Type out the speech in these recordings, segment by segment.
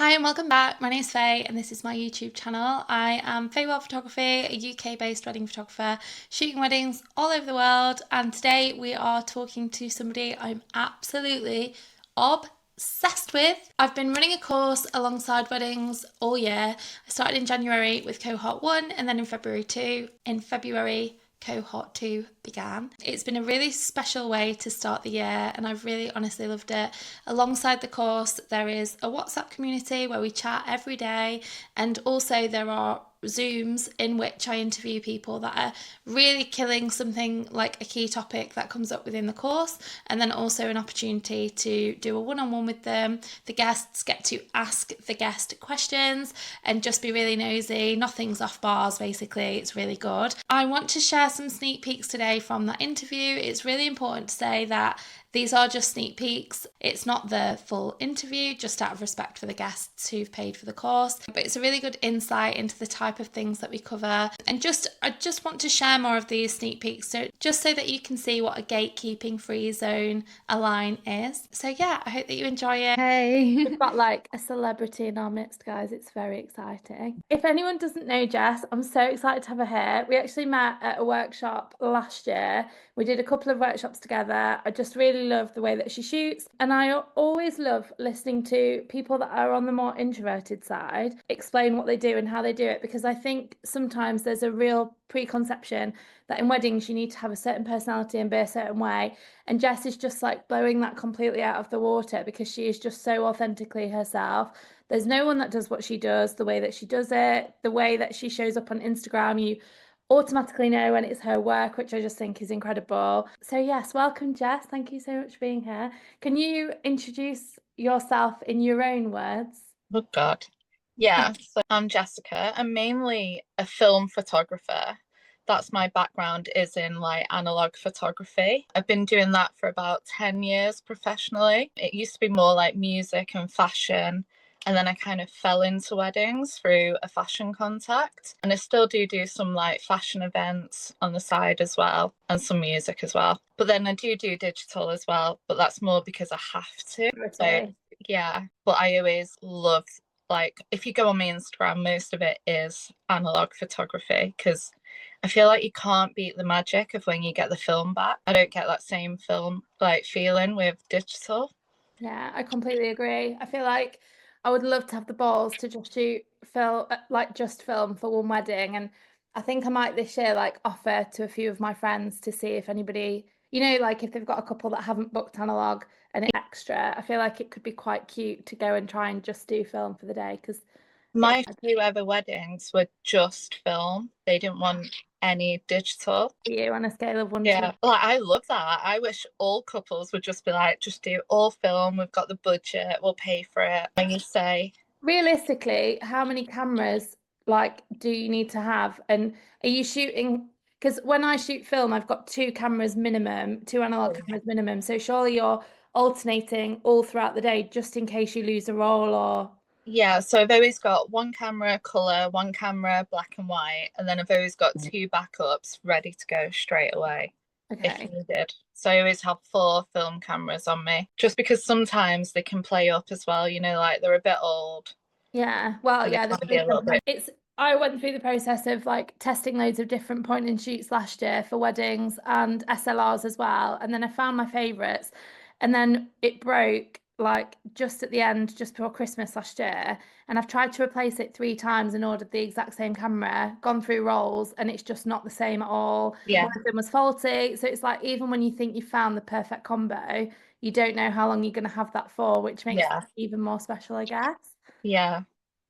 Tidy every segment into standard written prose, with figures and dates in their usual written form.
Hi and welcome back. My name is Faye and this is my YouTube channel. I am Faye World Photography, a UK-based wedding photographer, shooting weddings all over the world. And today we are talking to somebody I'm absolutely obsessed with. I've been running a course alongside weddings all year. I started in January with cohort 1 and then in February 2. In February, cohort 2 began. It's been a really special way to start the year and I've really honestly loved it. Alongside the course, there is a WhatsApp community where we chat every day, and also there are Zooms in which I interview people that are really killing something like a key topic that comes up within the course, and then also an opportunity to do a one-on-one with them. The guests get to ask the guest questions and just be really nosy. Nothing's off bars, basically. It's really good. I want to share some sneak peeks today from that interview. It's really important to say that these are just sneak peeks. It's not the full interview, just out of respect for the guests who've paid for the course. But it's a really good insight into the type of things that we cover. And I just want to share more of these sneak peeks, just so that you can see what a gatekeeping free zone align is. So yeah, I hope that you enjoy it. Hey. We've got like a celebrity in our midst, guys. It's very exciting. If anyone doesn't know Jess, I'm so excited to have her here. We actually met at a workshop last year. We did a couple of workshops together. I just really love the way that she shoots. And I always love listening to people that are on the more introverted side explain what they do and how they do it, because I think sometimes there's a real preconception that in weddings you need to have a certain personality and be a certain way. And Jess is just like blowing that completely out of the water because she is just so authentically herself. There's no one that does what she does, the way that she does it, the way that she shows up on Instagram. You automatically know when it's her work, which I just think is incredible. So yes, welcome Jess. Thank you so much for being here. Can you introduce yourself in your own words? Oh God. Yeah, so I'm Jessica. I'm mainly a film photographer. That's my background is in like analog photography. I've been doing that for about 10 years professionally. It used to be more like music and fashion. And then I kind of fell into weddings through a fashion contact. And I still do some like fashion events on the side as well, and some music as well. But then I do digital as well, but that's more because I have to. So Okay. yeah, but I always love, like, if you go on my Instagram, most of it is analog photography because I feel like you can't beat the magic of when you get the film back. I don't get that same film like feeling with digital. Yeah, I completely agree. I feel like I would love to have the balls to just shoot film, like just film for one wedding. And I think I might this year like offer to a few of my friends to see if anybody, like if they've got a couple that haven't booked analog and it's extra. I feel like it could be quite cute to go and try and just do film for the day because it's My few ever weddings were just film. They didn't want any digital. you on a scale of 1 to Yeah, like I love that. I wish all couples would just be like, just do all film. We've got the budget. We'll pay for it. When you say, realistically, how many cameras like do you need to have? And are you shooting? Because when I shoot film, I've got two cameras minimum, two analog cameras minimum. So surely you're alternating all throughout the day just in case you lose a roll or yeah, so I've always got one camera color, one camera black and white, and then I've always got two backups ready to go straight away if okay. needed. So I always have four film cameras on me, just because sometimes they can play up as well, like they're a bit old Yeah. Well, and they yeah, can be a little bit. it's I went through the process of like testing loads of different point and shoots last year for weddings and SLRs as well. And then I found my favorites. And then it broke like just at the end, just before Christmas last year. And I've tried to replace it 3 times and ordered the exact same camera, gone through rolls, and it's just not the same at all. Yeah, One of them was faulty. So it's like even when you think you found the perfect combo, you don't know how long you're going to have that for, which makes it yeah, even more special, I guess. yeah.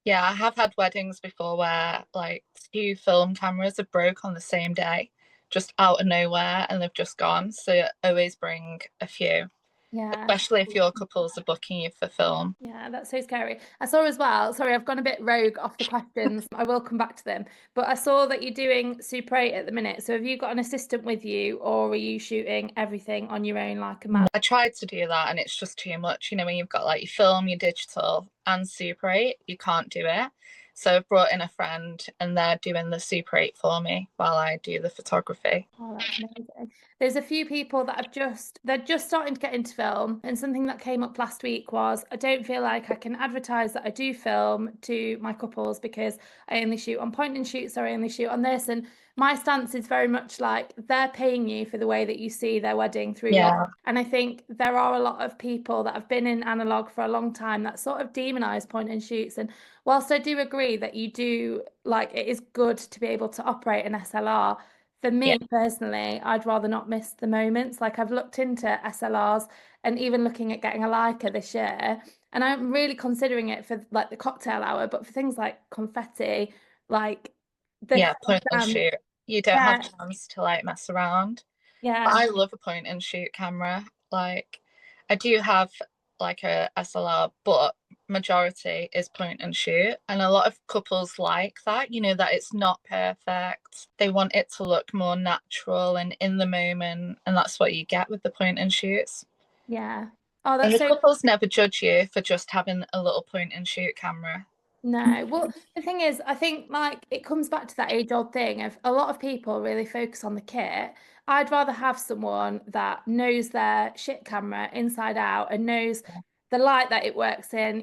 Yeah, I have had weddings before where like two film cameras have broke on the same day, just out of nowhere, and they've just gone. So always bring a few, Yeah. especially if your couples are booking you for film. Yeah, that's so scary. I saw as well, sorry, I've gone a bit rogue off the questions. I will come back to them. But I saw that you're doing Super 8 at the minute. So have you got an assistant with you or are you shooting everything on your own like a man? I tried to do that and it's just too much. When you've got like your film, your digital, and Super 8, you can't do it. So I've brought in a friend and they're doing the Super 8 for me while I do the photography. Oh, that's amazing. There's a few people that they're just starting to get into film. And something that came up last week was I don't feel like I can advertise that I do film to my couples because I only shoot on point and shoots or I only shoot on this. And my stance is very much like they're paying you for the way that you see their wedding through your. Yeah. And I think there are a lot of people that have been in analog for a long time that sort of demonize point and shoots. And whilst I do agree that you do like it is good to be able to operate an SLR, for Yeah. me personally, I'd rather not miss the moments. Like I've looked into SLRs and even looking at getting a Leica this year, and I'm really considering it for like the cocktail hour, but for things like confetti, like the Yeah, point and shoot. You don't have yeah, chance to like mess around. But yeah, I love a point and shoot camera. Like I do have like a SLR, but majority is point and shoot. And a lot of couples like that, that it's not perfect. They want it to look more natural and in the moment. And that's what you get with the point and shoots. yeah. Oh, And that's the so. couples never judge you for just having a little point and shoot camera. No. Well, the thing is, I think like it comes back to that age-old thing of a lot of people really focus on the kit. I'd rather have someone that knows their shit camera inside out and knows the light that it works in,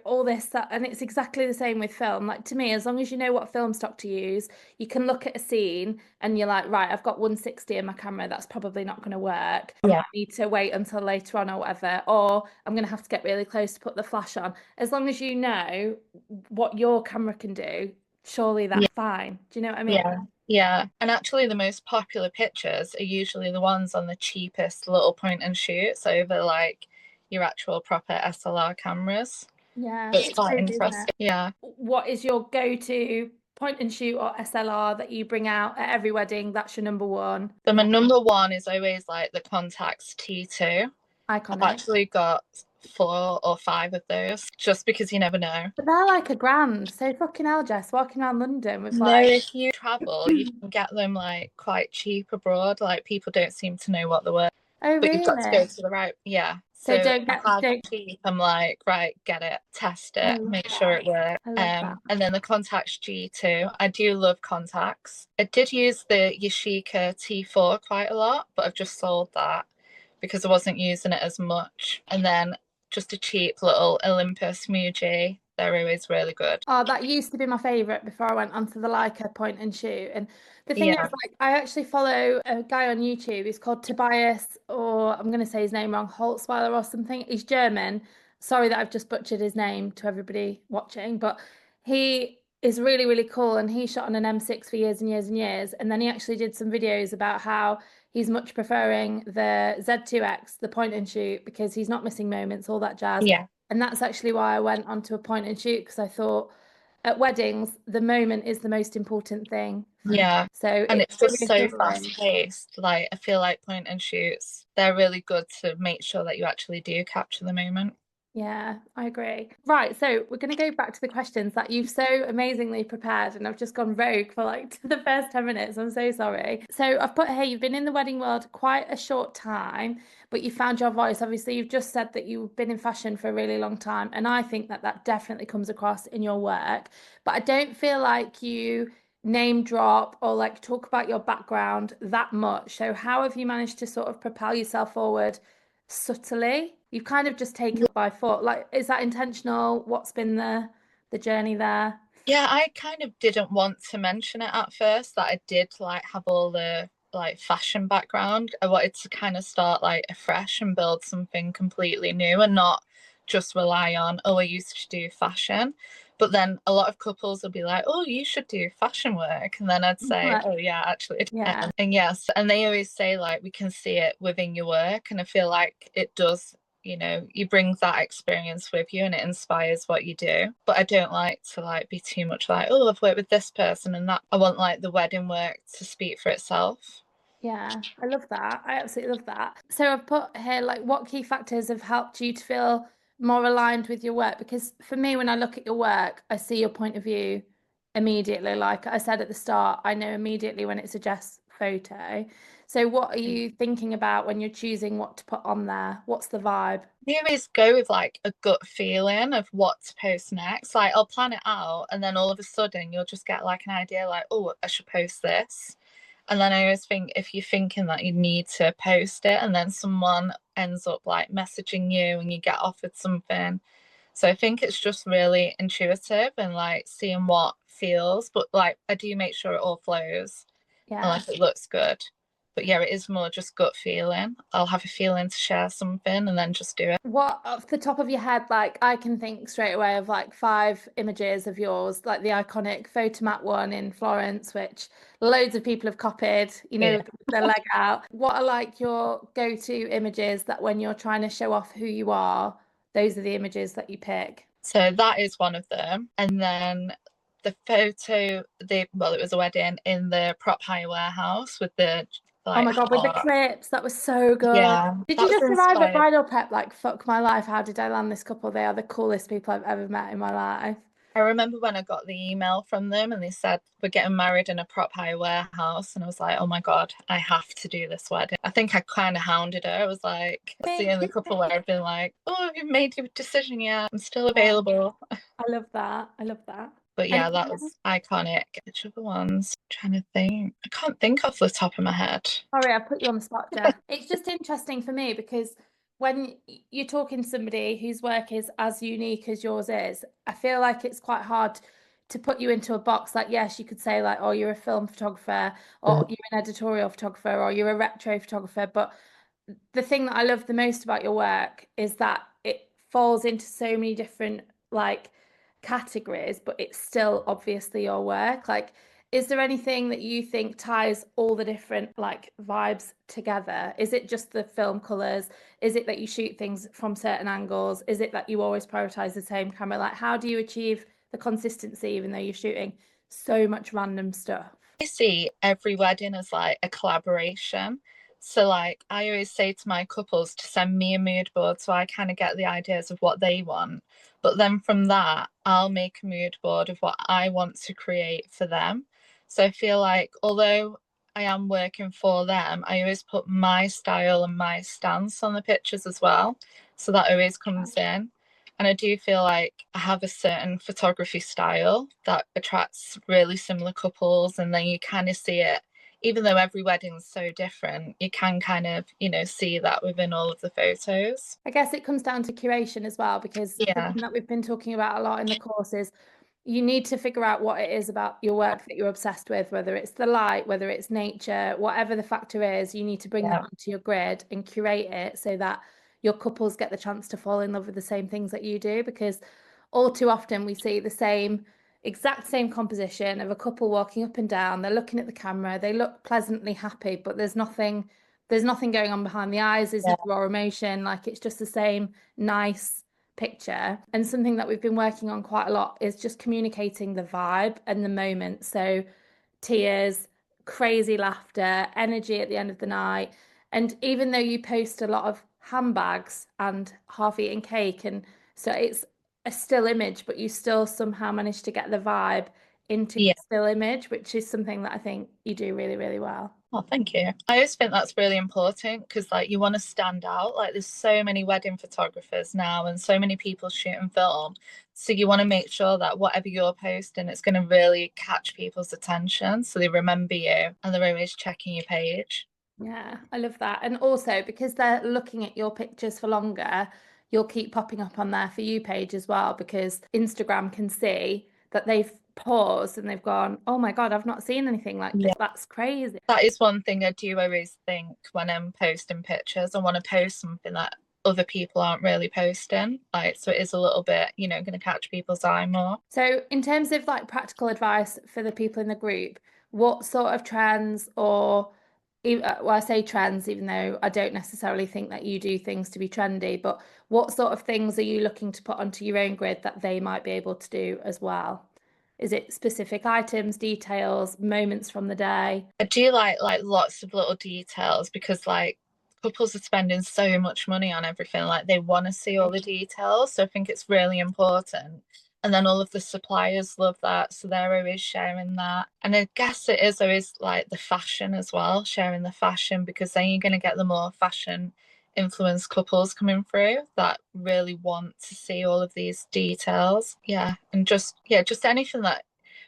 all this stuff. And it's exactly the same with film. Like to me, as long as you know what film stock to use, you can look at a scene and you're like, right, I've got 160 in my camera. That's probably not going to work. I Yeah. might need to wait until later on or whatever, or I'm going to have to get really close to put the flash on. As long as you know what your camera can do, surely Yeah. that's fine. Do you know what I mean? Yeah. Yeah. And actually, the most popular pictures are usually the ones on the cheapest little point and shoots over like your actual proper SLR cameras. Yeah, It's it's quite crazy, isn't it? interesting. Yeah. What is your go-to point and shoot or SLR that you bring out at every wedding? That's your number one. So my number one is always like the Contax T2. I've Iconic. actually got 4 or 5 of those just because you never know. But they're like a grand. So fucking hell, Jess, walking around London with No, like, if you travel, you can get them like quite cheap abroad. Like people don't seem to know what they're worth, oh but you've got to go really? to the right. Yeah. So So don't I get have don't. cheap. I'm like, right, get it, test I it, love make sure that. it works. I love that. And then the Contax G2. I do love contacts. I did use the Yashica T4 quite a lot, but I've just sold that because I wasn't using it as much. And then just a cheap little Olympus Muji. They're always really good. Oh, that used to be my favorite before I went onto the Leica point and shoot. And the thing is, Yeah. like, I actually follow a guy on YouTube. He's called Tobias, or I'm going to say his name wrong, Holzweiler or something. He's German. Sorry that I've just butchered his name to everybody watching, but he is really, really cool. And he shot on an M6 for years and years and years. And then he actually did some videos about how he's much preferring the Z2X, the point and shoot, because he's not missing moments, all that jazz. Yeah. And that's actually why I went onto a point and shoot because I thought at weddings, the moment is the most important thing for me. Yeah. So And it's it's just so fast reassuring. paced. Like I feel like point and shoots, they're really good to make sure that you actually do capture the moment. Yeah, I agree. Right, so we're going to go back to the questions that you've so amazingly prepared, and I've just gone rogue for like the first 10 minutes. I'm so sorry. So I've put here, you've been in the wedding world quite a short time, but you found your voice. Obviously, you've just said that you've been in fashion for a really long time, and I think that that definitely comes across in your work. But I don't feel like you name drop or like talk about your background that much. So how have you managed to sort of propel yourself forward subtly? You've kind of just taken it by foot. Like, is that intentional? What's been the journey there? Yeah, I kind of didn't want to mention it at first that I did like have all the like fashion background. I wanted to kind of start like afresh and build something completely new and not just rely on, oh, I used to do fashion. But then a lot of couples will be like, oh, you should do fashion work. And then I'd say, Like, oh, yeah, actually. yeah, And yes, and they always say, like, we can see it within your work. And I feel like it does, you bring that experience with you and it inspires what you do. But I don't like to like be too much like, oh, I've worked with this person and that. I want like the wedding work to speak for itself. yeah. I love that. I absolutely love that. So I've put here like what key factors have helped you to feel more aligned with your work? Because for me, when I look at your work, I see your point of view immediately. Like I said at the start, I know immediately when it's a Jess photo. So what are you thinking about when you're choosing what to put on there? What's the vibe? You always go with like a gut feeling of what to post next. Like I'll plan it out and then all of a sudden you'll just get like an idea like, oh, I should post this. And then I always think if you're thinking that you need to post it and then someone ends up like messaging you and you get offered something. So I think it's just really intuitive and like seeing what feels, but like I do make sure it all flows and Yeah. like it looks good. But yeah, it is more just gut feeling. I'll have a feeling to share something and then just do it. What off the top of your head, like I can think straight away of like five images of yours, like the iconic photomat one in Florence, which loads of people have copied, Yeah. with their leg out. What are like your go-to images that when you're trying to show off who you are, those are the images that you pick? So that is one of them. And then the photo, it was a wedding in the prop hire warehouse with the Oh like my God, with the heart. clips, that was so good. Yeah, Did that you was just arrive at inspired. bridal prep like fuck my life? How did I land this couple? They are the coolest people I've ever met in my life. I remember when I got the email from them and they said we're getting married in a prop hire warehouse, and I was like, oh my God, I have to do this wedding. I think I kind of hounded her. I was like, that's the only couple where I've been like, oh, have you made your decision yet? I'm still Oh, available. I love that. I love that. But And yeah, that was iconic. Which other ones? I'm trying to think. I can't think off the top of my head. sorry, I put you on the spot, Jess. It's just interesting for me because when you're talking to somebody whose work is as unique as yours is, I feel like it's quite hard to put you into a box. Like, yes, you could say like, oh, you're a film photographer, or you're an editorial photographer, or you're a retro photographer. But the thing that I love the most about your work is that it falls into so many different like categories, but it's still obviously your work. Like, is there anything that you think ties all the different like vibes together? Is it just the film colors? Is it that you shoot things from certain angles? Is it that you always prioritize the same camera? Like, how do you achieve the consistency even though you're shooting so much random stuff? I see every wedding as like a collaboration. So like I always say to my couples to send me a mood board so I kind of get the ideas of what they want. But then from that, I'll make a mood board of what I want to create for them. So I feel like although I am working for them, I always put my style and my stance on the pictures as well. So that always comes in. And I do feel like I have a certain photography style that attracts really similar couples. And then you kind of see it, even though every wedding's so different, you can kind of, see that within all of the photos. I guess it comes down to curation as well, because Yeah. something that we've been talking about a lot in the course is you need to figure out what it is about your work that you're obsessed with, whether it's the light, whether it's nature, whatever the factor is, you need to bring that Yeah. onto your grid and curate it so that your couples get the chance to fall in love with the same things that you do. Because all too often we see the same, exact same composition of a couple walking up and down, they're looking at the camera, they look pleasantly happy, but there's nothing going on behind the eyes, there's no Yeah. raw emotion, like it's just the same nice picture. And something that we've been working on quite a lot is just communicating the vibe and the moment. So tears, crazy laughter, energy at the end of the night. And even though you post a lot of handbags and half-eaten cake, and so it's a still image, but you still somehow manage to get the vibe into Yeah. still image, which is something that I think you do really, really well. Oh, thank you. I always think that's really important because, like, you want to stand out. Like, there's so many wedding photographers now and so many people shooting film. So, you want to make sure that whatever you're posting, it's going to really catch people's attention so they remember you and they're always checking your page. Yeah, I love that. And also because they're looking at your pictures for longer, you'll keep popping up on their For You page as well, because Instagram can see that they've paused and they've gone, oh my God, I've not seen anything like this. Yeah. That's crazy. That is one thing I do always think when I'm posting pictures. I want to post something that other people aren't really posting. Like, so it is a little bit, going to catch people's eye more. So, in terms of like practical advice for the people in the group, what sort of trends or well, I say trends, even though I don't necessarily think that you do things to be trendy, but what sort of things are you looking to put onto your own grid that they might be able to do as well? Is it specific items, details, moments from the day? I do like lots of little details because like couples are spending so much money on everything. Like they want to see all the details. So I think it's really important. And then all of the suppliers love that, so they're always sharing that. And I guess it is always like the fashion as well, sharing the fashion, because then you're going to get the more fashion influenced couples coming through that really want to see all of these details. Yeah, and just anything that,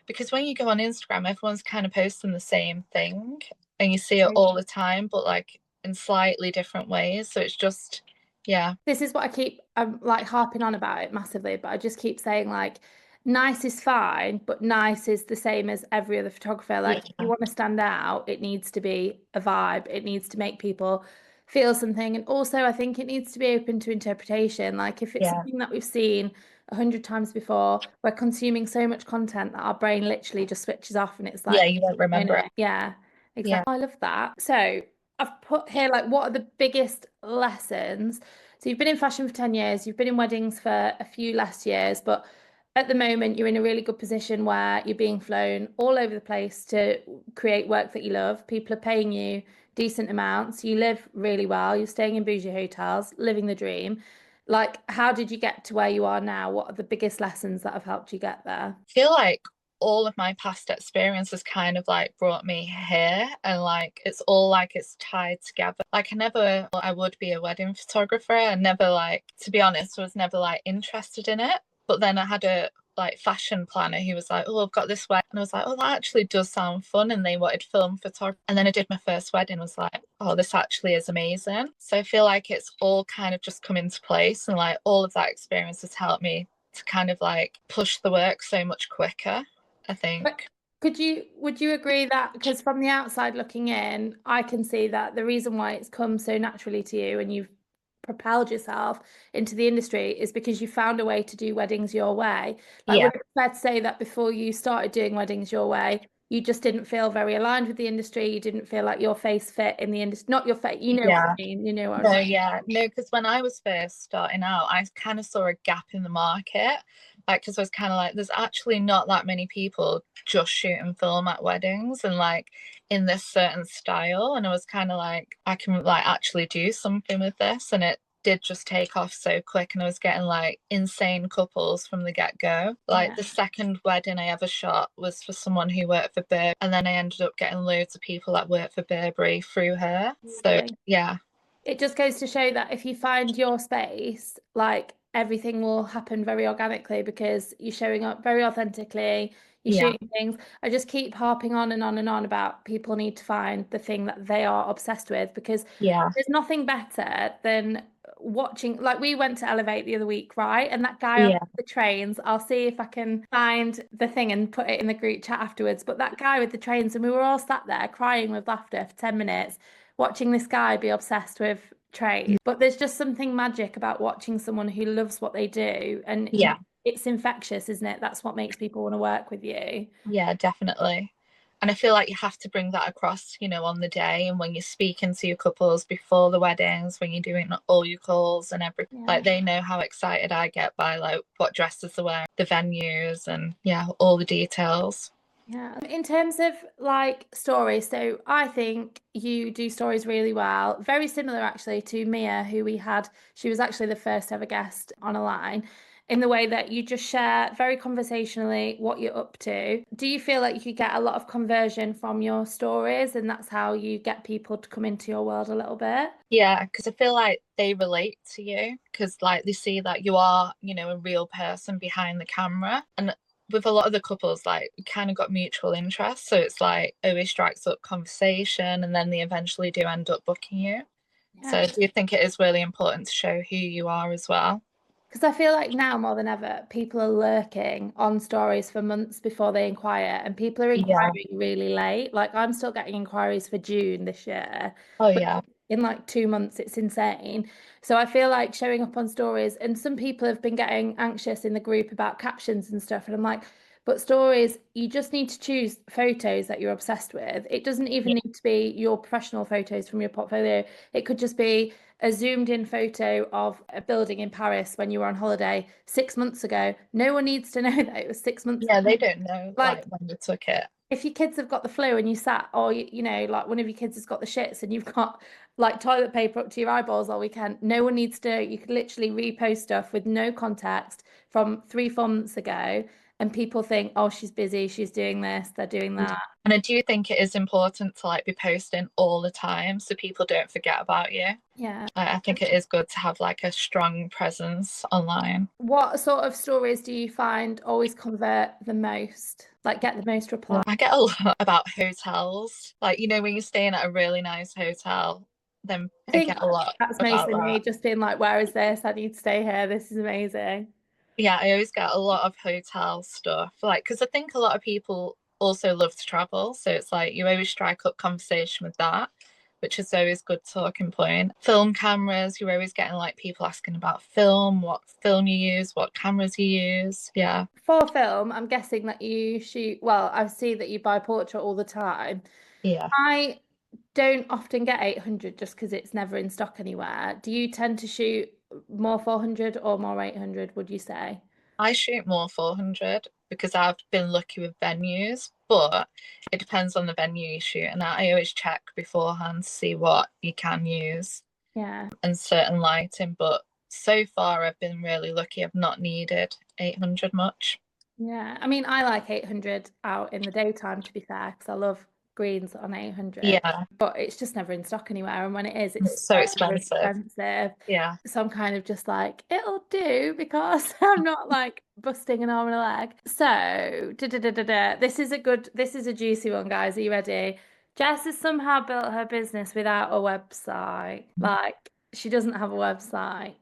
because when you go on Instagram, everyone's kind of posting the same thing and you see it all the time, but like in slightly different ways. So it's just, yeah. This is what I keep, I'm like harping on about it massively, but I just keep saying like, nice is fine, but nice is the same as every other photographer. Like, if you Yeah. want to stand out, it needs to be a vibe. It needs to make people feel something. And also, I think it needs to be open to interpretation. Like, if it's Yeah. something that we've seen 100 times before, we're consuming so much content that our brain literally just switches off and it's Yeah, like, you won't no, remember no, it. yeah, Yeah. exactly. I love that. So I've put here like, what are the biggest lessons? So you've been in fashion for 10 years, you've been in weddings for a few less years, but at the moment you're in a really good position where you're being flown all over the place to create work that you love. People are paying you decent amounts. You live really well. You're staying in bougie hotels, living the dream. Like, how did you get to where you are now? What are the biggest lessons that have helped you get there? I feel like all of my past experiences kind of like brought me here, and like it's all like it's tied together. Like I never thought I would be a wedding photographer. I never, like, to be honest, was never like interested in it. But then I had a like fashion planner who was like, "Oh, I've got this wedding." And I was like, "Oh, that actually does sound fun." And they wanted film photography. And then I did my first wedding, was like, "Oh, this actually is amazing." So I feel like it's all kind of just come into place, and like all of that experience has helped me to kind of like push the work so much quicker, I But think. would you agree that, because from the outside looking in, I can see that the reason why it's come so naturally to you and you've propelled yourself into the industry is because you found a way to do weddings your way. Like, Yeah. would it be fair to say that before you started doing weddings your way, you just didn't feel very aligned with the industry? You didn't feel like your face fit in the industry, not your face, you know what I Yeah. mean? You know what I'm No, trying. yeah. No, because when I was first starting out, I kind of saw a gap in the market. Like, because I was kind of like, there's actually not that many people just shooting film at weddings and like in this certain style. And I was kind of like, I can like actually do something with this. And it did just take off so quick. And I was getting like insane couples from the get-go. Like Yeah. the second wedding I ever shot was for someone who worked for Burberry. And then I ended up getting loads of people that worked for Burberry through her. So Lovely. yeah. It just goes to show that if you find your space, like, everything will happen very organically because you're showing up very authentically, you're Yeah. shooting things. I just keep harping on and on and on about people need to find the thing that they are obsessed with, because Yeah. there's nothing better than watching. Like, we went to Elevate the other week, right? And that guy on Yeah. the trains, I'll see if I can find the thing and put it in the group chat afterwards. But that guy with the trains, and we were all sat there crying with laughter for 10 minutes watching this guy be obsessed with trade. But there's just something magic about watching someone who loves what they do. And Yeah. it's infectious, isn't it? That's what makes people want to work with you. Yeah, definitely. And I feel like you have to bring that across, on the day and when you're speaking to your couples before the weddings, when you're doing all your calls and everything. Yeah. Like they know how excited I get by like what dresses they're wearing, the venues and yeah, all the details. Yeah. In terms of like stories, so I think you do stories really well. Very similar actually to Mia, who we had. She was actually the first ever guest on a line, in the way that you just share very conversationally what you're up to. Do you feel like you could get a lot of conversion from your stories and that's how you get people to come into your world a little bit? Yeah, because I feel like they relate to you because like they see that you are, a real person behind the camera. And with a lot of the couples, like we kind of got mutual interest. So it's like always strikes up conversation and then they eventually do end up booking you. Yeah. So do you think it is really important to show who you are as well? Because I feel like now more than ever, people are lurking on stories for months before they inquire, and people are Yeah. inquiring really late. Like, I'm still getting inquiries for June this year, Oh but yeah. in like 2 months, it's insane. So I feel like showing up on stories, and some people have been getting anxious in the group about captions and stuff, and I'm like, but stories, you just need to choose photos that you're obsessed with. It doesn't even Yeah. need to be your professional photos from your portfolio. It could just be a zoomed in photo of a building in Paris when you were on holiday 6 months ago. No one needs to know that it was 6 months Yeah, ago. they don't know Like, like when you took it. if your kids have got the flu and you sat, or you know, like one of your kids has got the shits and you've got like toilet paper up to your eyeballs all weekend, no one needs to. You could literally repost stuff with no context from 3, 4 months ago, and people think, oh, she's busy, she's doing this, they're doing Yeah. that. And I do think it is important to like be posting all the time so people don't forget about you. Yeah. I think it is good to have like a strong presence online. What sort of stories do you find always convert the most? Like get the most reply? I get a lot about hotels. Like, you know, when you're staying at a really nice hotel, then I I think get a lot that's about mostly that. me just being like, where is this? I need to stay here. This is amazing. Yeah, I always get a lot of hotel stuff. Like, because I think a lot of people also love to travel. So it's like you always strike up conversation with that, which is always good talking point. Film cameras, you're always getting like people asking about film, what film you use, what cameras you use. Yeah. For film, I'm guessing that you shoot, well, I see that you buy Portra all the time. Yeah. I don't often get 800 just because it's never in stock anywhere. Do you tend to shoot more 400 or more 800, would you say? I shoot more 400 because I've been lucky with venues, but it depends on the venue you shoot. And I always check beforehand to see what you can use Yeah. and certain lighting. But so far, I've been really lucky. I've not needed 800 much. Yeah. I mean, I like 800 out in the daytime, to be fair, because I love greens on 800, Yeah, but it's just never in stock anywhere. And when it is, it's it's so so expensive. expensive. Yeah. So I'm kind of just like, it'll do because I'm not like busting an arm and a leg. So, this is a juicy one, guys. Are you ready? Jess has somehow built her business without a website. Like, she doesn't have a website.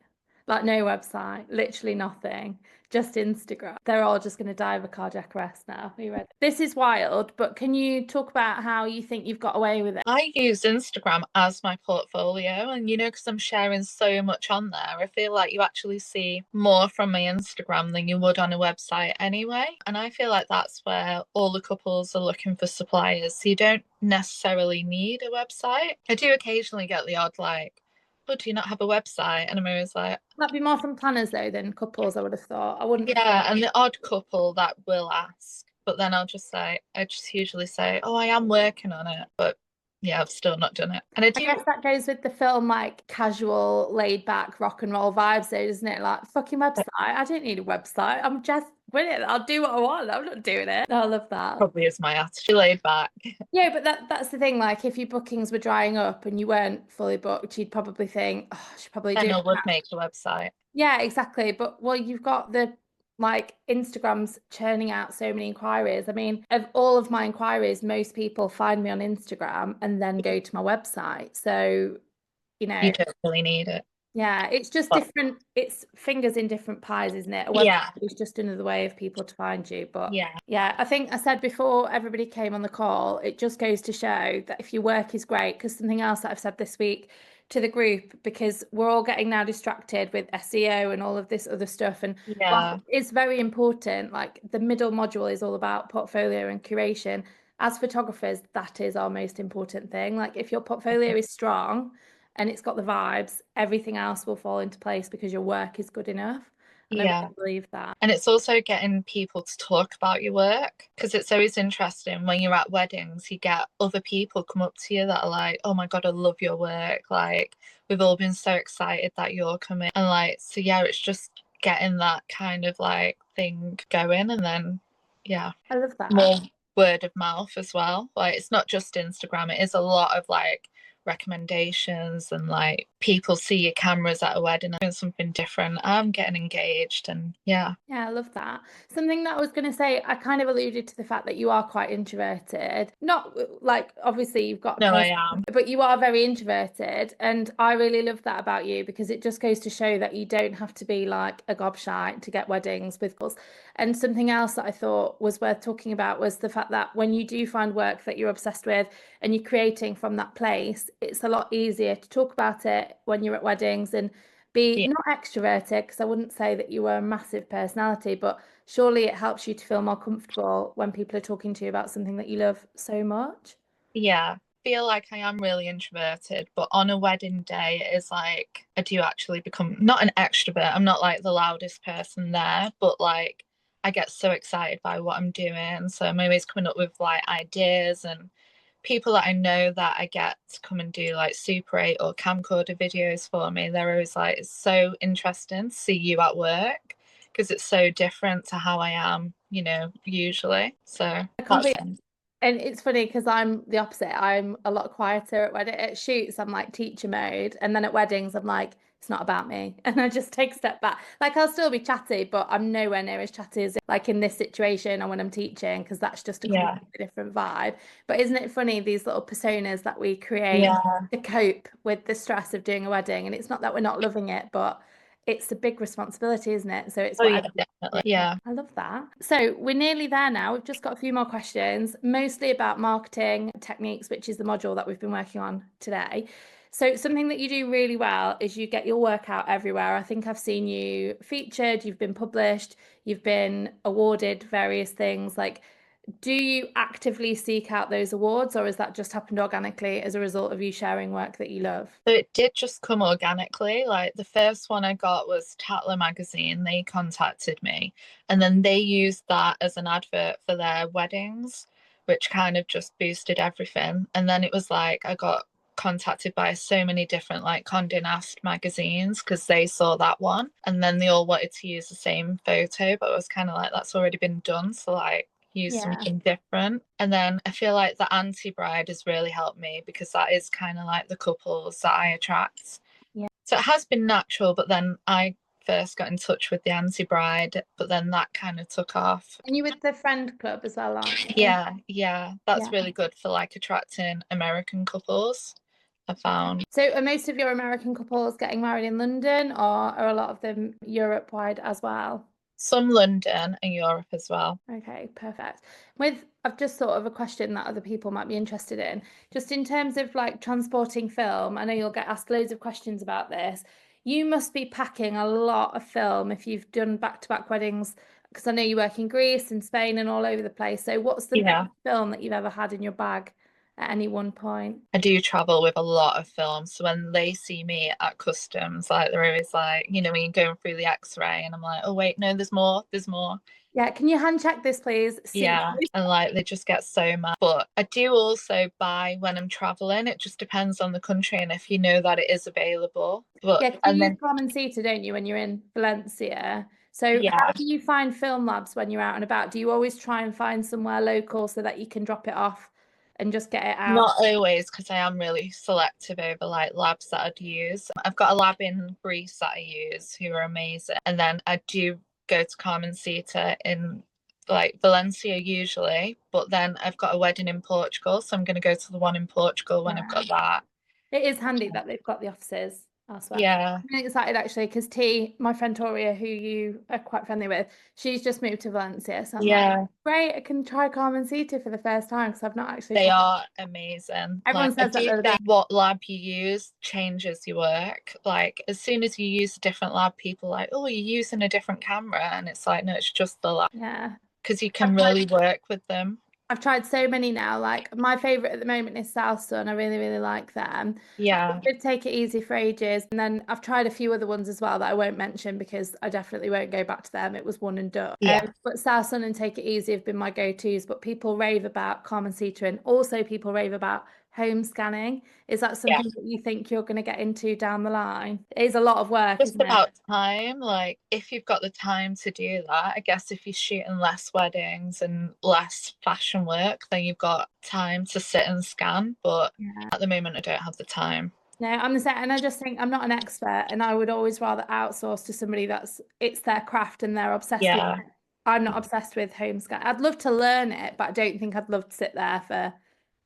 Like, no website, literally nothing, just Instagram. They're all just going to die of a cardiac arrest now. Are you ready? This is wild, but can you talk about how you think you've got away with it? I use Instagram as my portfolio, and you know, because I'm sharing so much on there, I feel like you actually see more from my Instagram than you would on a website anyway. And I feel like that's where all the couples are looking for suppliers. So you don't necessarily need a website. I do occasionally get the odd, like, oh, do you not have a website? And I'm always like, That'd be more from planners though than couples, I would have thought. I wouldn't have thought. yeah, and the odd couple that will ask, but then I just usually say, oh, I am working on it, but yeah, I've still not done it. And I I do, guess that goes with the film, like casual, laid back rock and roll vibes, though, doesn't it? Like, fucking website. I don't need a website. I'm just with it. I'll do what I want. I'm not doing it. I love that. probably is my attitude, laid back. Yeah, but that's the thing. Like, if your bookings were drying up and you weren't fully booked, you'd probably think, oh, I should probably Then do I would that. make a website. Yeah, exactly. But well, you've got the like Instagram's churning out so many inquiries. I mean, of all of my inquiries, most people find me on Instagram and then go to my website. So, you You know, don't really need it. yeah, it's just But different. It's fingers in different pies, isn't it? A website yeah, is just another way of people to find you. But yeah, yeah, I think I said before everybody came on the call, it just goes to show that if your work is great, because something else that I've said this week to the group, because we're all getting now distracted with SEO and all of this other stuff. And while yeah, it's very important, like the middle module is all about portfolio and curation. As photographers, that is our most important thing. Like if your portfolio is strong, and it's got the vibes, everything else will fall into place because your work is good enough. And I yeah. really believe that. And it's also getting people to talk about your work because it's always interesting when you're at weddings, you get other people come up to you that are like, oh my God, I love your work. Like, we've all been so excited that you're coming. And like, so yeah, it's just getting that kind of like thing going. And then, yeah, I love that. more word of mouth as well. Like, it's not just Instagram, it is a lot of like recommendations and like people see your cameras at a wedding and doing something different. I'm getting engaged and yeah. Yeah, I love that. Something that I was going to say, I kind of alluded to the fact that you are quite introverted. Not like obviously you've got a No, I person, am. but you are very introverted. And I really love that about you because it just goes to show that you don't have to be like a gobshite to get weddings with girls. And something else that I thought was worth talking about was the fact that when you do find work that you're obsessed with and you're creating from that place, it's a lot easier to talk about it when you're at weddings and be Yeah, not extroverted because I wouldn't say that you were a massive personality, but surely it helps you to feel more comfortable when people are talking to you about something that you love so much. yeah. Feel like I am really introverted, but on a wedding day, it is like I do actually become not an extrovert. I'm not like the loudest person there, but like I get so excited by what I'm doing. So I'm always coming up with like ideas, and people that I know that I get to come and do like Super 8 or camcorder videos for me, they're always like, it's so interesting to see you at work because it's so different to how I am, usually. So that's Completely. And it's funny because I'm the opposite. I'm a lot quieter at shoots, I'm like teacher mode. And then at weddings, I'm like, it's not about me. And I just take a step back. Like I'll still be chatty, but I'm nowhere near as chatty as like in this situation or when I'm teaching, because that's just a yeah, completely different vibe. But isn't it funny, these little personas that we create yeah. to cope with the stress of doing a wedding? And it's not that we're not loving it, but it's a big responsibility, isn't it? So it's Oh yeah, whatever. definitely. Yeah. I love that. So we're nearly there now. We've just got a few more questions, mostly about marketing techniques, which is the module that we've been working on today. So something that you do really well is you get your work out everywhere. I think I've seen you featured, you've been published, you've been awarded various things. Like, do you actively seek out those awards, or has that just happened organically as a result of you sharing work that you love? So it did just come organically. Like the first one I got was Tatler magazine. They contacted me, and then they used that as an advert for their weddings, which kind of just boosted everything. And then it was like I got contacted by so many different like Condé Nast magazines because they saw that one, and then they all wanted to use the same photo, but it was kind of like that's already been done. So like use Yeah. something different. And then I feel like the anti bride has really helped me because that is kind of like the couples that I attract. Yeah. So it has been natural, but then I first got in touch with the anti bride, but then that kind of took off. And you with the friend club as well, aren't you? Yeah, yeah, that's Yeah. really good for like attracting American couples, I found. So are most of your American couples getting married in London, or are a lot of them Europe wide as well? Some London and Europe as well. Okay, perfect. I've just thought of a question that other people might be interested in. Just in terms of like transporting film, I know you'll get asked loads of questions about this. You must be packing a lot of film if you've done back-to-back weddings, because I know you work in Greece and Spain and all over the place. So what's the Yeah. biggest film that you've ever had in your bag at any one point? I do travel with a lot of films. So when they see me at customs, like they're always like, when you're going through the x-ray and I'm like, oh wait, no, there's more. Yeah, can you hand check this, please? Yeah. Seriously? And like they just get so mad. But I do also buy when I'm traveling. It just depends on the country and if you know that it is available. But Yeah, 'cause and you use then Carmen Sita, don't you, when you're in Valencia? So how yeah, do you find film labs when you're out and about? Do you always try and find somewhere local so that you can drop it off and just get it out? not always because I am really selective over like labs that I'd use. I've got a lab in Greece that I use who are amazing. And then I do go to Carmen Sita in like Valencia usually, but then I've got a wedding in Portugal, so I'm going to go to the one in Portugal when I've Yeah. got that. It is handy that they've got the offices elsewhere. Yeah, I'm really excited actually because T, my friend Toria, who you are quite friendly with, she's just moved to Valencia. So I'm like, yeah, great, I can try Carmen Sita for the first time because I've not actually they tried. are amazing. Everyone Like, I says that do the other day. think what lab you use changes your work. Like, as soon as you use a different lab, people are like, oh, you're using a different camera. And it's like, no, it's just the lab Yeah. because you can really work with them. I've tried so many now. Like my favorite at the moment is South Sun. I really, really like them. I Yeah, did Take It Easy for ages, and then I've tried a few other ones as well that I won't mention because I definitely won't go back to them. It was one and done. yeah, But South Sun and Take It Easy have been my go-tos. But people rave about Carmen Citra, and also people rave about home scanning. Is that yeah. something that you think you're going to get into down the line? It is a lot of work, Just isn't it? about time. Like, if you've got the time to do that, I guess if you're shooting less weddings and less fashion work, then you've got time to sit and scan. But Yeah. at the moment, I don't have the time. No, I'm the same, and I just think I'm not an expert, and I would always rather outsource to somebody it's their craft and they're obsessed with Yeah. it. I'm not obsessed with home scan. I'd love to learn it, but I don't think I'd love to sit there for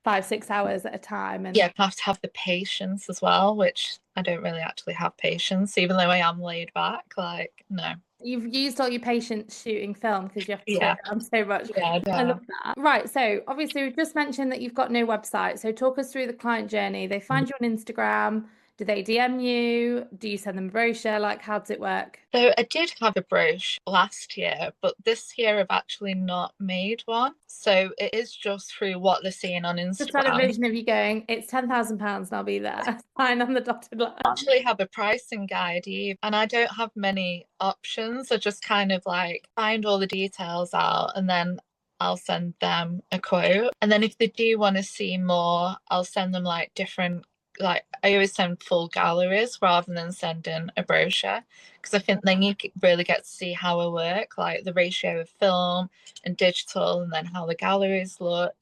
5, 6 hours at a time. Yeah, And I have to have the patience as well, which I don't really actually have patience, even though I am laid back. Like, no. you've used all your patience shooting film because you have to slow Yeah, down so much. yeah, I yeah. love that. Right, so obviously we've just mentioned that you've got no website. So talk us through the client journey. They find you on Instagram. Do they DM you? Do you send them a brochure? Like, how does it work? So I did have a brooch last year, but this year I've actually not made one. So it is just through what they're seeing on Just had a Instagram. vision of you going, it's £10,000 and I'll be there. Sign on the dotted line. I actually have a pricing guide, and I don't have many options. I just kind of like find all the details out and then I'll send them a quote. And then if they do want to see more, I'll send them like different, like I always send full galleries rather than sending a brochure, because I think then you really get to see how I work, like the ratio of film and digital, and then how the galleries look.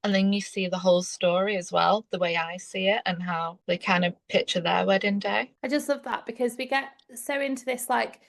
And then you see the whole story as well, the way I see it and how they kind of picture their wedding day. I just love that because we get so into this, like,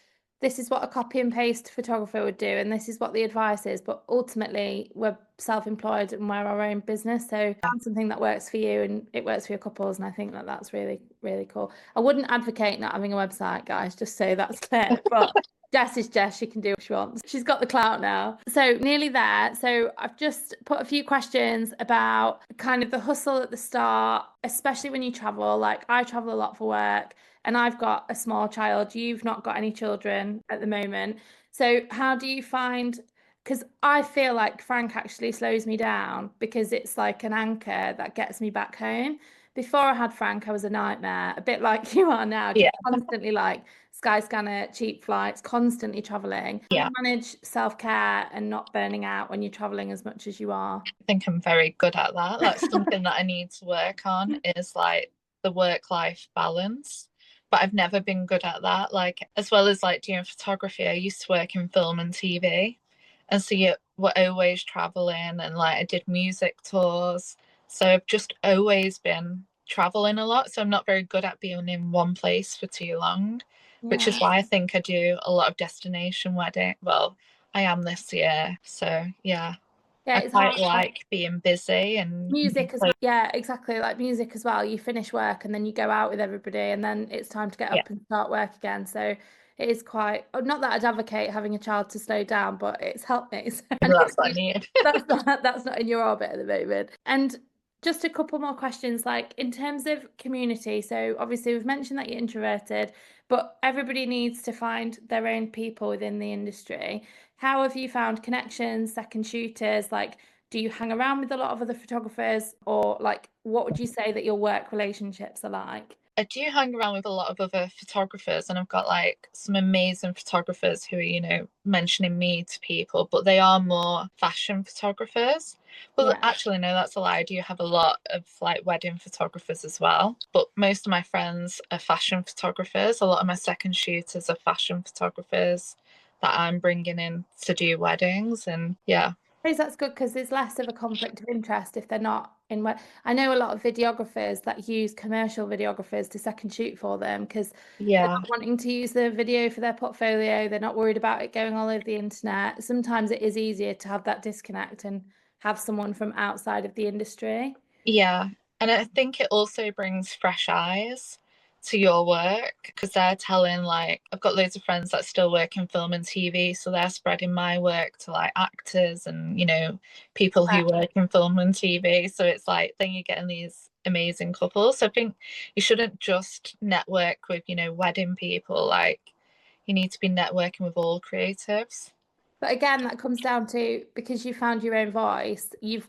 this is what a copy and paste photographer would do, and this is what the advice is. But ultimately, we're self-employed and we're our own business. So find something that works for you and it works for your couples. And I think that that's really, really cool. I wouldn't advocate not having a website, guys, just so that's clear. But Jess is Jess. She can do what she wants. She's got the clout now. So nearly there. So I've just put a few questions about kind of the hustle at the start, especially when you travel. Like, I travel a lot for work and I've got a small child. You've not got any children at the moment. So how do you find, because I feel like Frank actually slows me down because it's like an anchor that gets me back home. Before I had Frank, I was a nightmare, a bit like you are now, just Yeah. constantly like Skyscanner, cheap flights, constantly traveling. How do Yeah. you manage self-care and not burning out when you're traveling as much as you are? I think I'm very good at that. That's something that I need to work on, is like the work-life balance. But I've never been good at that. Like, as well as like doing photography, I used to work in film and TV. And so you were always traveling, and like I did music tours. So I've just always been traveling a lot. So I'm not very good at being in one place for too long, which is Yeah. why I think I do a lot of destination wedding. Well, I am this year. So yeah. Yeah, I it's quite hard. like being busy and Music as well. Yeah, exactly. Like music as well. You finish work and then you go out with everybody, and then it's time to get yeah, up and start work again. So it is quite, not that I'd advocate having a child to slow down, but it's helped me. So I know that's what I need. that's not in your orbit at the moment. And just a couple more questions, like in terms of community. So obviously we've mentioned that you're introverted, but everybody needs to find their own people within the industry. How have you found connections, second shooters? Like, do you hang around with a lot of other photographers, or like, what would you say that your work relationships are like? I do hang around with a lot of other photographers, and I've got like some amazing photographers who are, mentioning me to people, but they are more fashion photographers. Well, Yeah. actually, no, that's a lie. I do have a lot of like wedding photographers as well, but most of my friends are fashion photographers. A lot of my second shooters are fashion photographers that I'm bringing in to do weddings, and yeah. I suppose that's good because there's less of a conflict of interest if they're not in what I know a lot of videographers that use commercial videographers to second shoot for them because they're Yeah, not wanting to use the video for their portfolio. They're not worried about it going all over the internet. Sometimes it is easier to have that disconnect and have someone from outside of the industry. yeah. And I think it also brings fresh eyes to your work, because they're telling, like, I've got loads of friends that still work in film and TV, so they're spreading my work to like actors and, people who work in film and TV. So it's like then you're getting these amazing couples. So I think you shouldn't just network with, wedding people. Like, you need to be networking with all creatives. But again, that comes down to because you found your own voice, you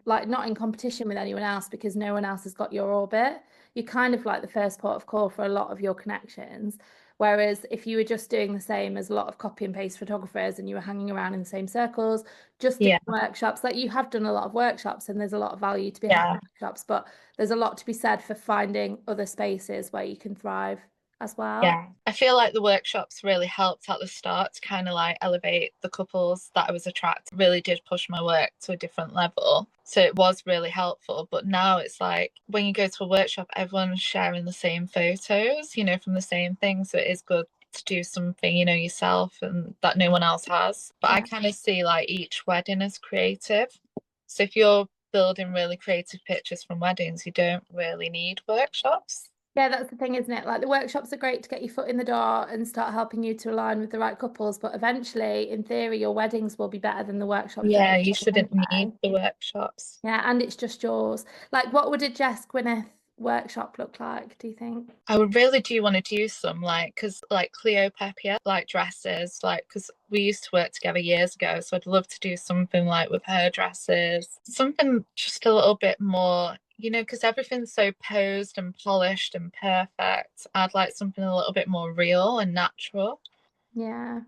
like not in competition with anyone else because no one else has got your orbit. You're kind of like the first port of call for a lot of your connections. Whereas if you were just doing the same as a lot of copy and paste photographers and you were hanging around in the same circles, just doing Yeah, workshops, like you have done a lot of workshops and there's a lot of value to be had in yeah. workshops, but there's a lot to be said for finding other spaces where you can thrive as well. Yeah, I feel like the workshops really helped at the start to kind of like elevate the couples that I was attracted. Really did push my work to a different level. So it was really helpful. But now it's like when you go to a workshop, everyone's sharing the same photos, from the same thing. So it is good to do something, yourself and that no one else has. But I Yeah. kind of see like each wedding as creative. So if you're building really creative pictures from weddings, you don't really need workshops. Yeah, that's the thing, isn't it? Like the workshops are great to get your foot in the door and start helping you to align with the right couples, but eventually, in theory, your weddings will be better than the workshops at Yeah, the you end of shouldn't the need day. the workshops. Yeah, and it's just yours. Like, what would a Jess Gwyneth workshop look like, do you think? I would really do want to do some like, because like Cleo Pepia, like dresses, like, because we used to work together years ago, so I'd love to do something like with her dresses, something just a little bit more, because everything's so posed and polished and perfect. I'd like something a little bit more real and natural. Yeah.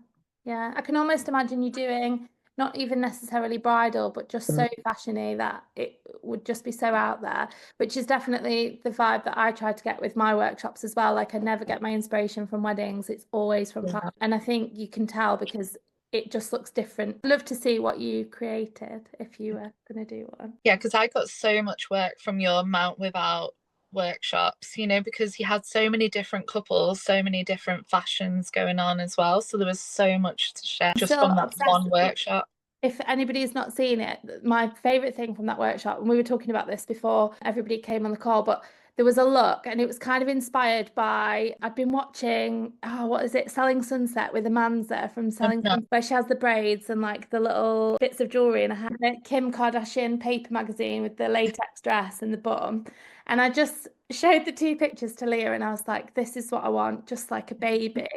Yeah. I can almost imagine you doing not even necessarily bridal, but just so fashiony that it would just be so out there, which is definitely the vibe that I try to get with my workshops as well. Like I never get my inspiration from weddings, it's always from fashion. Yeah. And I think you can tell because it just looks different. I'd love to see what you created if you were going to do one. Yeah, because I got so much work from your Mount Without workshops, because you had so many different couples, so many different fashions going on as well. So there was so much to share I'm just still from that obsessed. one workshop. If anybody's not seen it, my favorite thing from that workshop, and we were talking about this before everybody came on the call, but there was a look and it was kind of inspired by, I'd been watching, what is it? Selling Sunset with Amanza from Selling No, Sunset, where she has the braids and like the little bits of jewelry in her hair. The Kim Kardashian paper magazine with the latex dress and the bottom. And I just showed the two pictures to Leah and I was like, this is what I want, just like a baby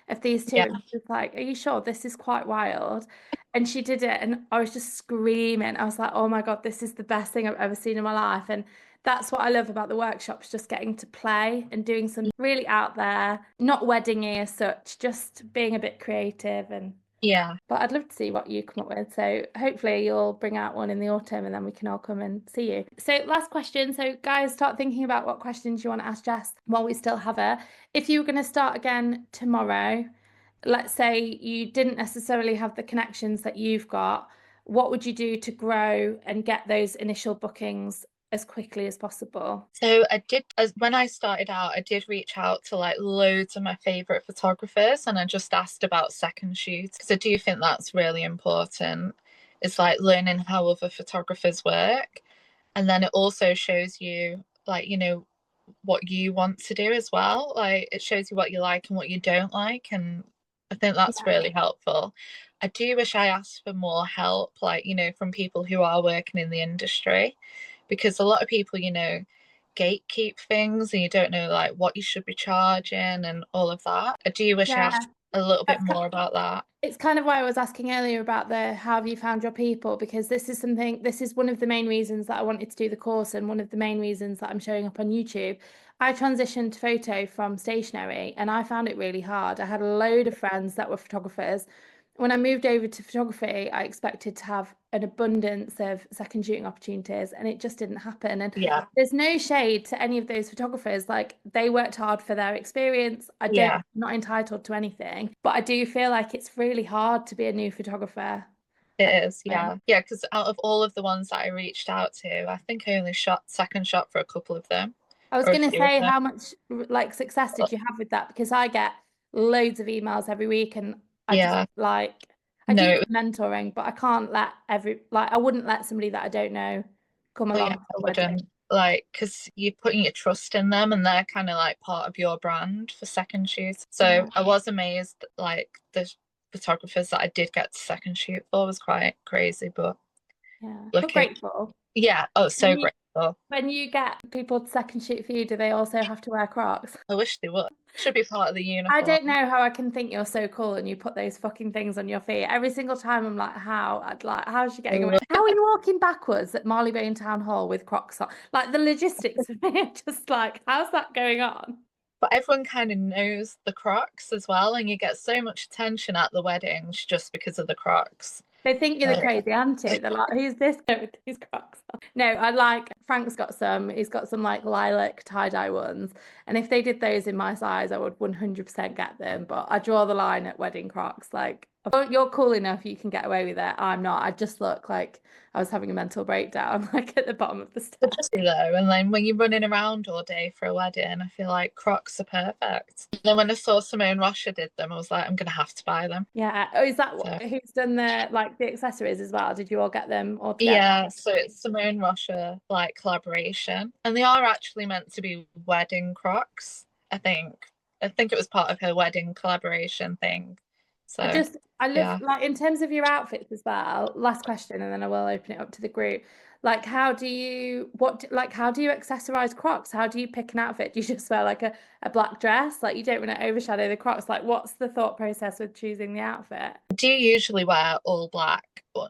of these two. yeah, And she was like, are you sure? This is quite wild. And she did it, and I was just screaming. I was like, oh my God, this is the best thing I've ever seen in my life. And that's what I love about the workshops, just getting to play and doing some really out there, not weddingy as such, just being a bit creative. And yeah. but I'd love to see what you come up with. So hopefully you'll bring out one in the autumn and then we can all come and see you. So last question. So guys, start thinking about what questions you want to ask Jess while we still have her. If you were going to start again tomorrow, let's say you didn't necessarily have the connections that you've got, what would you do to grow and get those initial bookings as quickly as possible? So I did, as when I started out, I did reach out to like loads of my favorite photographers and I just asked about second shoots because I do think that's really important. It's like learning how other photographers work. And then it also shows you like, what you want to do as well. Like it shows you what you like and what you don't like. And I think that's Yeah. really helpful. I do wish I asked for more help, like, from people who are working in the industry, because a lot of people, gatekeep things and you don't know like what you should be charging and all of that. I do wish I Yeah. asked a little bit That's more about that. It's kind of why I was asking earlier about the how have you found your people, because this is one of the main reasons that I wanted to do the course and one of the main reasons that I'm showing up on YouTube. I transitioned to photo from stationery and I found it really hard. I had a load of friends that were photographers. When I moved over to photography, I expected to have an abundance of second shooting opportunities and it just didn't happen. And Yeah, there's no shade to any of those photographers. Like they worked hard for their experience. yeah, I'm not entitled to anything, but I do feel like it's really hard to be a new photographer at it is. the moment. Yeah, because out of all of the ones that I reached out to, I think I only shot second shot for a couple of them I was or a going to few of say, them. how much like success did you have with that? Because I get loads of emails every week, and I just Yeah, like I no, do it was, mentoring, but I can't let I wouldn't let somebody that I don't know come oh yeah, along I to a wedding. wouldn't like because you're putting your trust in them and they're kind of like part of your brand for second shoots. So Yeah, I was amazed, like the photographers that I did get to second shoot for was quite crazy, but yeah, but looking, grateful. yeah, oh, When so you grateful. when you get people to second shoot for you, do they also have to wear Crocs? I wish they would. Should be part of the I uniform. don't know how I can think you're so cool and you put those fucking things on your feet. Every single time I'm like, how? I'd like, how's she getting away? How are you walking backwards at Marylebone Town Hall with Crocs on? Like the logistics of me are just like, how's that going on? But everyone kind of knows the Crocs as well, and you get so much attention at the weddings just because of the Crocs. They think you're the Like, crazy auntie. They're like, who's this guy with these Crocs on? No, I like Frank's got some. He's got some like lilac tie-dye ones. And if they did those in my size, I would 100% get them. But I draw the line at wedding Crocs. Like, oh, you're cool enough, you can get away with it. I'm not. I just look like I was having a mental breakdown, like at the bottom of the but stairs. just though, and then when you're running around all day for a wedding, I feel like Crocs are perfect. And then when I saw Simone Rocha did them, I was like, I'm gonna have to buy them. Yeah. Oh, is that So who's done the like the accessories as well? Did you all get them all together? yeah, so it's Simone Rocha like collaboration, and they are actually meant to be wedding Crocs. I think. I think it was part of her wedding collaboration thing. I So just I love, Yeah. like, in terms of your outfits as well. Last question, and then I will open it up to the group. Like, how do you accessorize Crocs? How do you pick an outfit? Do you just wear like a black dress? Like, you don't want to overshadow the Crocs. Like, what's the thought process with choosing the outfit? Do you usually wear all black or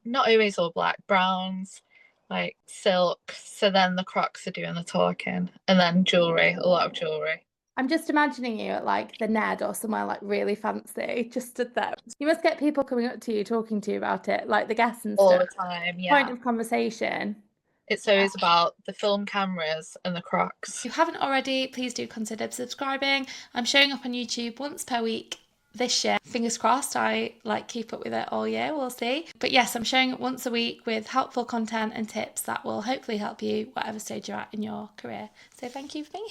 not always all black, browns, like silk? So then the Crocs are doing the talking, and then jewelry, a lot of jewelry. I'm just imagining you at like the Ned or somewhere like really fancy, just stood there. You must get people coming up to you, talking to you about it, like the guests and All stuff. the time, Point yeah. of conversation. It's always about the film cameras and the Crocs. If you haven't already, please do consider subscribing. I'm showing up on YouTube once per week this year. Fingers crossed I like keep up with it all year, we'll see. But yes, I'm showing up once a week with helpful content and tips that will hopefully help you whatever stage you're at in your career. So thank you for being here.